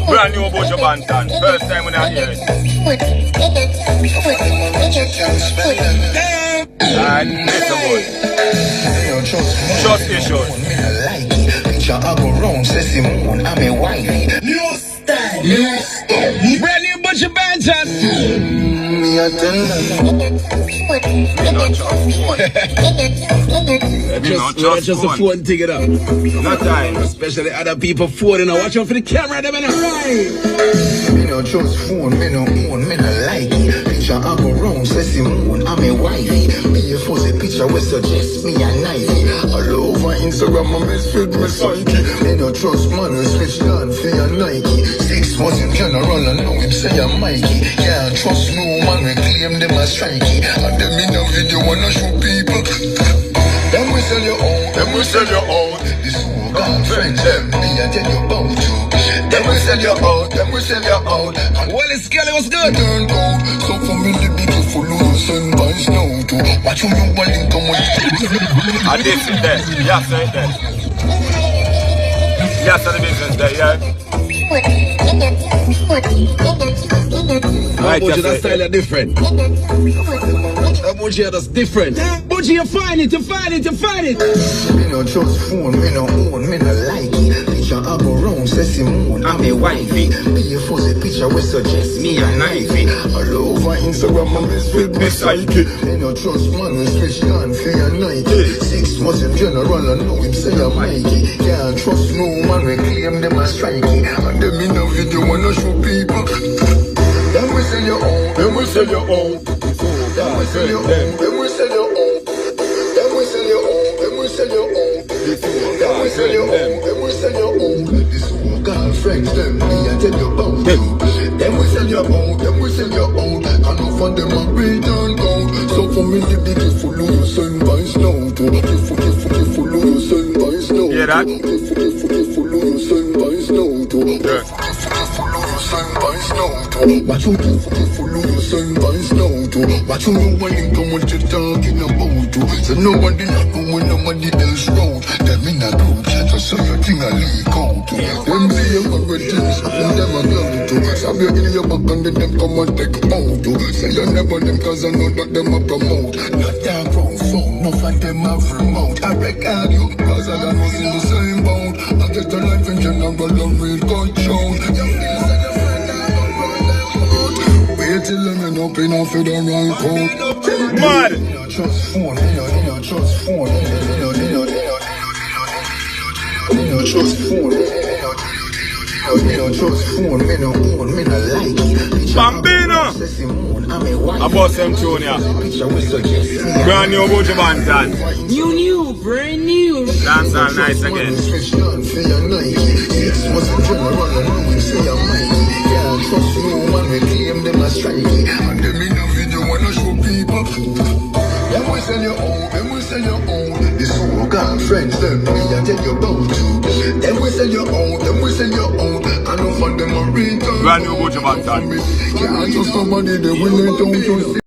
Brand new Buju Banton. First time when I hear it. And listen good. Trust issues. Picture I go round, say Simone, I'm a wifey. New style, new style. Brand new Buju Banton. Me a tell Just a phone thing it up. No time. Especially other people phone, watch out for the camera, them right. me no trust phone, me no own, me no like it. Picture I go round, say Simone, I'm a wifey. Be a fuzzy picture we suggest me a knifey. All over Instagram, I misfit me psyche. Me no trust man, we switch down for your Nike. 6 months in general, I know him say I'm Mikey. Can't trust no man, we claim them as strikey. And them in a video wanna show people. Them we sell your own, them we sell your own. This who got friends, them me I tell you about you. Them we sell your own, them we sell your own. And Well, it's Kelly, what's good? turn out, so for me the big follow your son by snow too. Watch you know what you come on. And this is there. Yes, sir, there. Yes, sir, the business there, yeah. Right, Buju, that yes, style sir. are different. Buju, that's different. Buju, you find it, you find it, you find it. Me no trust phone, me no own, me no like it. Picture I go round, say Simone, I'm a wifey. Be a fuzzy picture we suggest me a knifey. All over Instagram, I misfit me psyche. Me no trust man, we switch down for your Nike. 6 months in general, I know him say I'm Mikey. Can't trust no man, we claim them as strikey. And them in a video wanna show people. Them we sell your own, them we sell your own. Them we sell your own, them we sell your own. Them we sell your own, them we sell your own. Them we sell your own, them we sell your own. This who got friends, them me I tell you about you. Them we sell your own, them we sell your own. And off on them a return gold. So for me the big you follow your son by snow too. You follow your son by snow. Hear that? You follow your son by snow too. Yeah. Follow your son by snow too. Watch you follow your son by snow too. Watch you know when you come what you're talking about too. So nobody not going nobody else road. Them in a group chat so your thing a leak out too. Them say you got red things and them a glove too. Stab you in your back and then them come and take out too. Say you never them cause I know that them a promote. Not that grown phone, no for them a remote. I record you cause I got us in the same boat. I get a life in general and real good shows. Wait till I'm up in off of the right code. Mad. Me no trust phone, me no trust phone. Me no trust phone. Me no trust phone, me no own, me no like it. Bambino. I bought some tune here. Brand new Buju Banton. New, brand new. Dance all nice again. Switch down for your Nike. 6 months in general, I know him say I'm Mikey. Can't trust no man, we claim them as strikey. And them in a video wanna show people. Them we sell your own, them we sell your own. This who got friends, them me I tell you about you. Them we sell your own, them we sell your own. I know for them a return. Brand new Buju Banton. Can't trust somebody, they will let down just